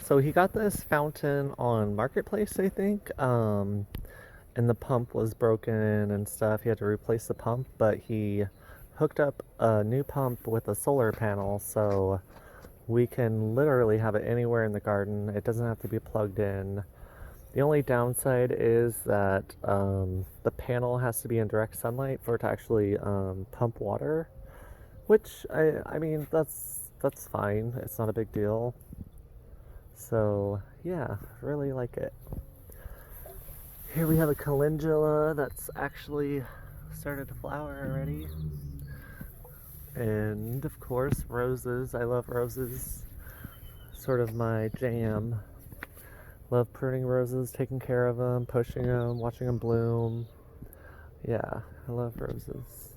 So he got this fountain on Marketplace, I think. And the pump was broken and stuff. He had to replace the pump, but he hooked up a new pump with a solar panel, so we can literally have it anywhere in the garden. It doesn't have to be plugged in. The only downside is that the panel has to be in direct sunlight for it to actually pump water, which I mean that's fine. It's not a big deal. So yeah, really like it. Here we have a calendula that's actually started to flower already. And of course, roses. I love roses. Sort of my jam. Love pruning roses, taking care of them, pushing them, watching them bloom. Yeah, I love roses.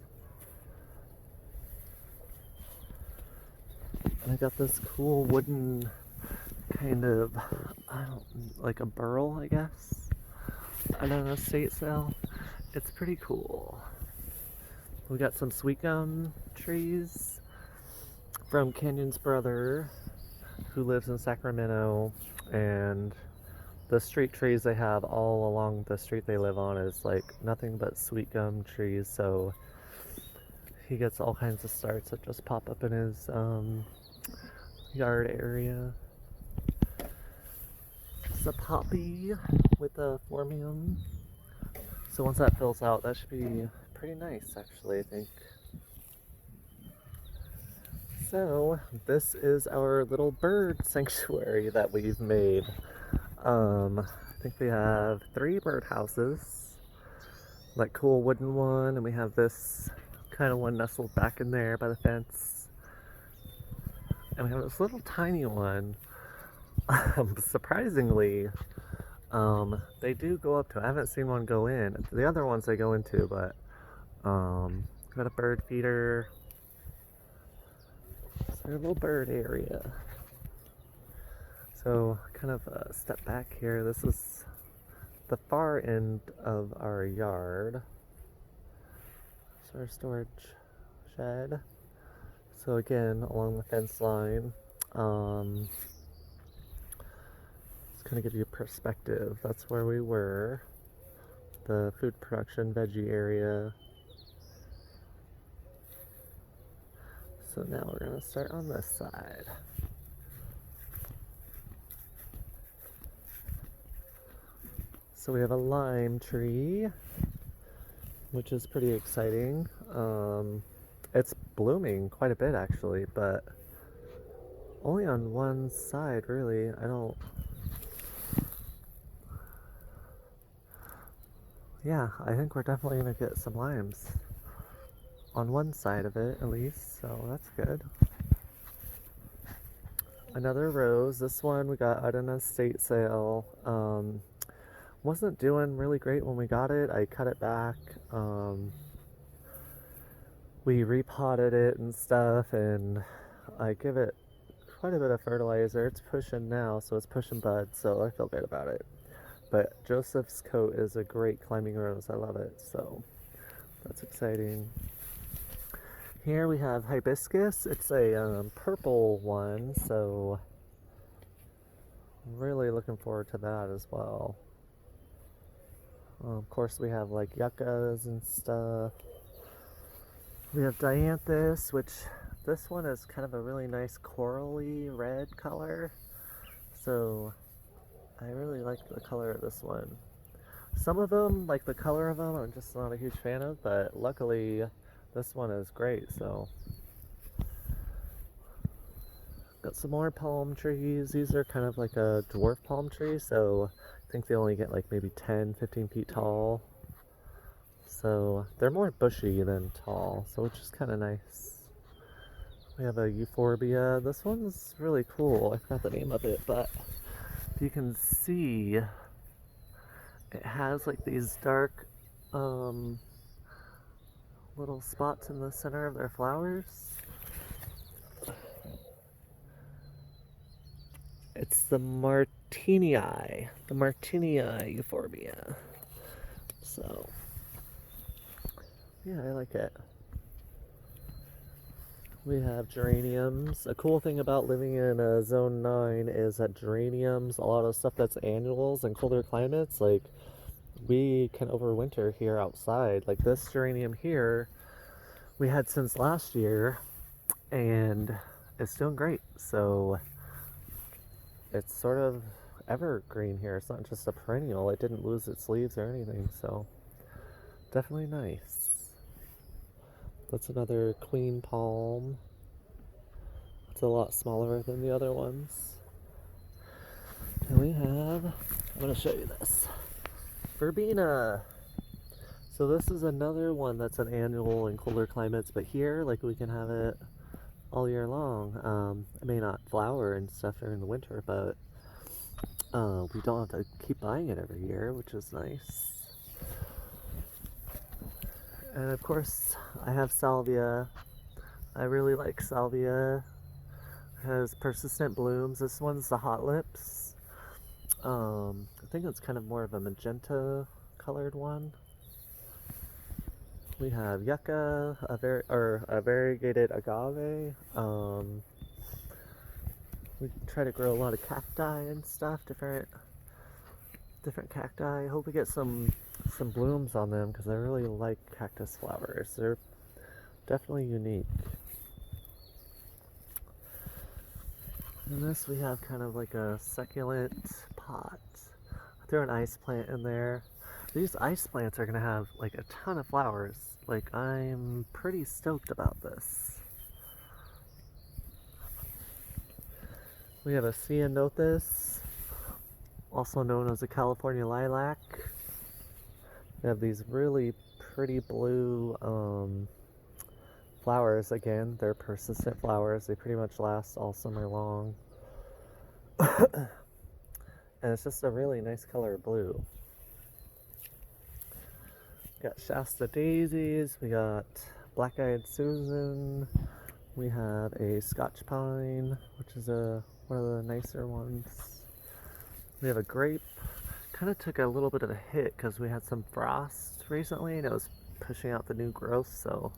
And I got this cool wooden kind of, I don't, like a burl, I guess, at an estate sale. It's pretty cool. We got some sweet gum trees from Canyon's brother, who lives in Sacramento, and the street trees they have all along the street they live on is like nothing but sweet gum trees, so he gets all kinds of starts that just pop up in his yard area. It's a poppy with a phormium. So once that fills out, that should be pretty nice, actually, I think. So this is our little bird sanctuary that we've made. I think we have 3 bird houses, like cool wooden one, and we have this kind of one nestled back in there by the fence, and we have this little tiny one. Surprisingly, they do go up to. I haven't seen one go in. The other ones they go into, but got a bird feeder. It's their little bird area. So kind of step back here. This is the far end of our yard. It's our storage shed. So again, along the fence line, it's kind of give you perspective. That's where we were. The food production veggie area. So now we're gonna start on this side. So we have a lime tree, which is pretty exciting. It's blooming quite a bit actually, but only on one side really. Yeah, I think we're definitely gonna get some limes on one side of it at least, so that's good. Another rose. This one we got at an estate sale. Wasn't doing really great when we got it. I cut it back. We repotted it and stuff, and I give it quite a bit of fertilizer. It's pushing now, so it's pushing buds, so I feel good about it. But Joseph's coat is a great climbing rose. I love it, so that's exciting. Here we have hibiscus. It's a purple one, so I'm really looking forward to that as well. Of course, we have like yuccas and stuff. We have dianthus, which this one is kind of a really nice corally red color. So I really like the color of this one. Some of them, like the color of them, I'm just not a huge fan of, but luckily this one is great, so. Got some more palm trees. These are kind of like a dwarf palm tree, so I think they only get like maybe 10, 15 feet tall. So they're more bushy than tall, so which is kind of nice. We have a euphorbia. This one's really cool. I forgot the name of it, but if you can see, it has like these dark little spots in the center of their flowers. It's the Martinii euphorbia. So, yeah, I like it. We have geraniums. A cool thing about living in zone 9 is that geraniums, a lot of stuff that's annuals in colder climates, like we can overwinter here outside. Like this geranium here, we had since last year and it's doing great. So it's sort of evergreen here. It's not just a perennial. It didn't lose its leaves or anything. So definitely nice. That's another queen palm. It's a lot smaller than the other ones. And we have, I'm going to show you this, verbena. So this is another one that's an annual in colder climates, but here, like, we can have it all year long. It may not flower and stuff during the winter, but we don't have to keep buying it every year, which is nice. And of course, I have salvia. I really like salvia. It has persistent blooms. This one's the Hot Lips. I think it's kind of more of a magenta colored one. We have yucca, a variegated agave. We try to grow a lot of cacti and stuff, different cacti. I hope we get some blooms on them because I really like cactus flowers. They're definitely unique. And this we have kind of like a succulent pot. I threw an ice plant in there. These ice plants are gonna have like a ton of flowers. Like, I'm pretty stoked about this. We have a ceanothus, also known as a California lilac. We have these really pretty blue flowers. Again, they're persistent flowers. They pretty much last all summer long. And it's just a really nice color of blue. We got Shasta daisies. We got black-eyed Susan. We have a Scotch pine, which is one of the nicer ones. We have a grape. Kind of took a little bit of a hit because we had some frost recently and it was pushing out the new growth, so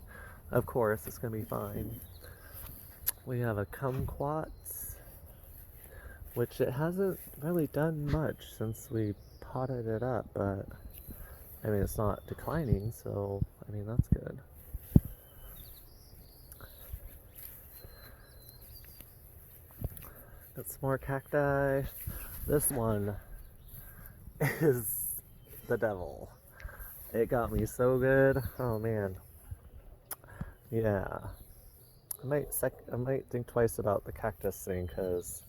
of course it's going to be fine. We have a kumquat, which it hasn't really done much since we potted it up, but I mean, it's not declining, so I mean, that's good. Got some more cacti. This one is the devil. It got me so good. Oh man. Yeah. I might think twice about the cactus thing because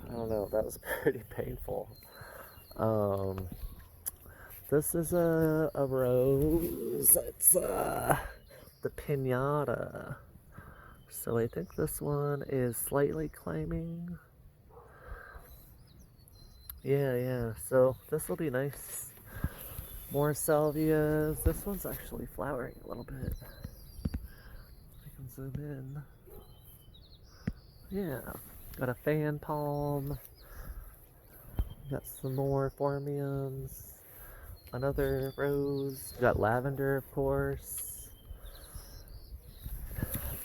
I don't know, that was pretty painful. This is a rose. It's the Pinata. So I think this one is slightly climbing. Yeah. So this will be nice. More salvias. This one's actually flowering a little bit. I can zoom in. Yeah. Got a fan palm. Got some more phormiums. Another rose. Got lavender, of course.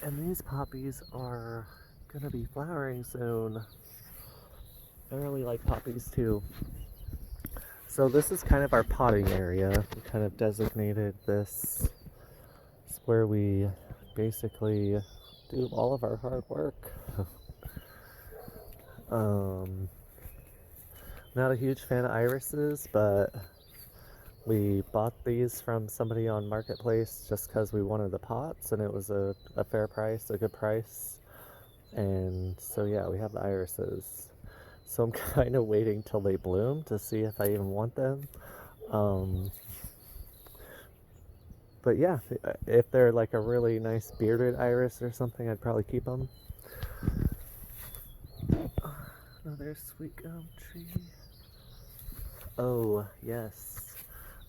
And these poppies are gonna be flowering soon. I really like poppies too. So this is kind of our potting area. We kind of designated this. It's where we basically do all of our hard work. Not a huge fan of irises, but we bought these from somebody on Marketplace just because we wanted the pots and it was a fair price, a good price. And so yeah, we have the irises. So I'm kind of waiting till they bloom to see if I even want them. But yeah, if they're like a really nice bearded iris or something, I'd probably keep them. Another sweet gum tree. Oh, yes.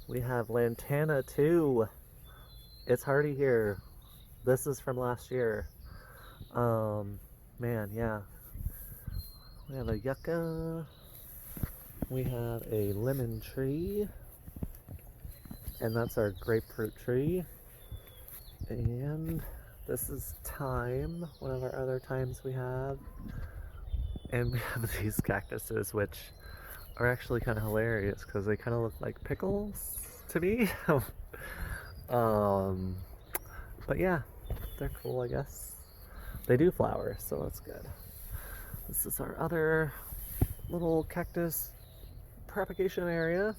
We have lantana too. It's hardy here. This is from last year. Man, yeah. We have a yucca. We have a lemon tree. And that's our grapefruit tree. And this is thyme, one of our other thymes we have. And we have these cactuses, which are actually kind of hilarious because they kind of look like pickles to me. um, but yeah, they're cool, I guess. They do flower, so that's good. This is our other little cactus propagation area.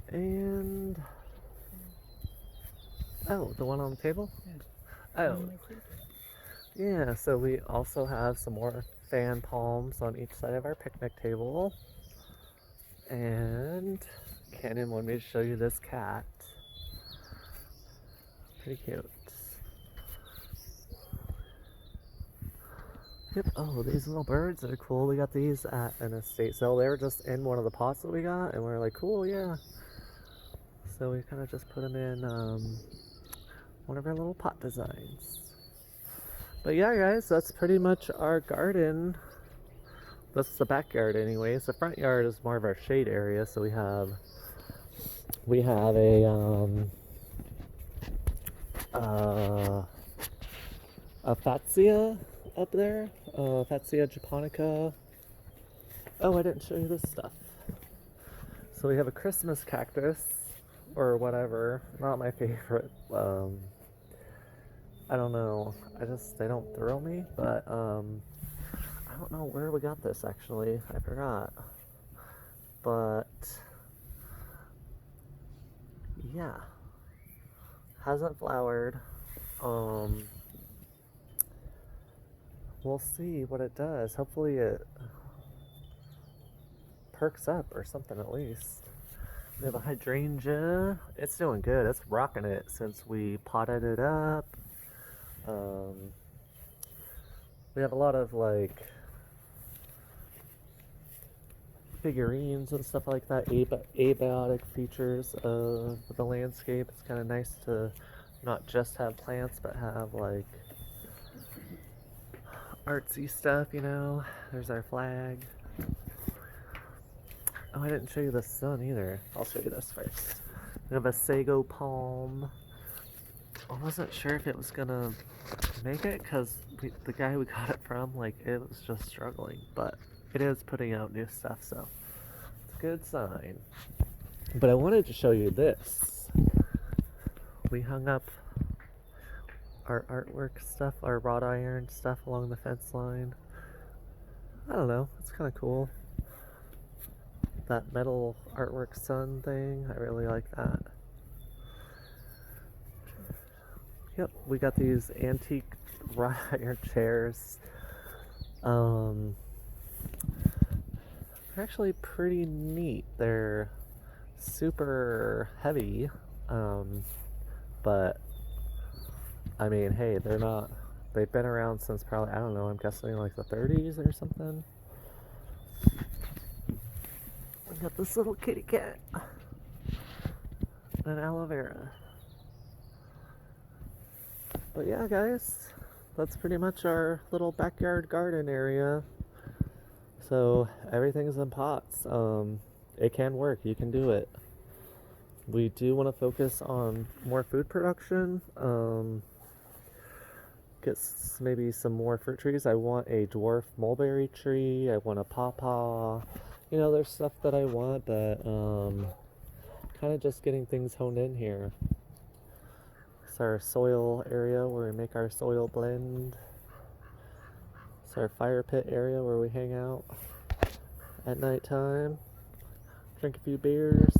And oh, the one on the table? Yeah. Oh. Yeah, so we also have some more fan palms on each side of our picnic table. And Cannon wanted me to show you this cat. Pretty cute. Yep. Oh, these little birds are cool. We got these at an estate sale. They were just in one of the pots that we got, and we were like, cool, yeah. So we kind of just put them in one of our little pot designs. But yeah, guys, that's pretty much our garden. That's the backyard anyways. The front yard is more of our shade area, so we have a Fatsia up there, Fatsia japonica. Oh, I didn't show you this stuff. So we have a Christmas cactus, or whatever. Not my favorite. I don't know. They don't thrill me, but I don't know where we got this actually. I forgot. But yeah, hasn't flowered. We'll see what it does. Hopefully it perks up or something at least. We have a hydrangea. It's doing good. It's rocking it since we potted it up. We have a lot of like figurines and stuff like that, abiotic features of the landscape. It's kind of nice to not just have plants, but have like artsy stuff, you know. There's our flag. Oh, I didn't show you the sun either. I'll show you this first. We have a sago palm. I wasn't sure if it was gonna make it because the guy we got it from, like, it was just struggling, but it is putting out new stuff, so it's a good sign. But I wanted to show you this. We hung up our artwork stuff, our wrought iron stuff along the fence line. I don't know, it's kind of cool. That metal artwork sun thing, I really like that. Yep, we got these antique wrought iron chairs. They're actually pretty neat. They're super heavy, but I mean, hey, they've been around since probably, I don't know, I'm guessing like the 30s or something. We got this little kitty cat and aloe vera. But yeah, guys, that's pretty much our little backyard garden area. So everything's in pots. It can work. You can do it. We do want to focus on more food production. Get maybe some more fruit trees. I want a dwarf mulberry tree. I want a pawpaw. You know, there's stuff that I want, but kind of just getting things honed in here. It's our soil area where we make our soil blend. It's our fire pit area where we hang out at nighttime, drink a few beers.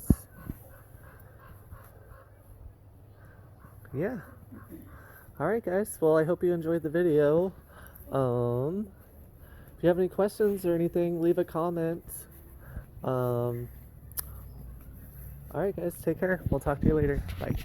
Yeah. Alright, guys, well, I hope you enjoyed the video. If you have any questions or anything, leave a comment. Alright, guys, take care. We'll talk to you later. Bye.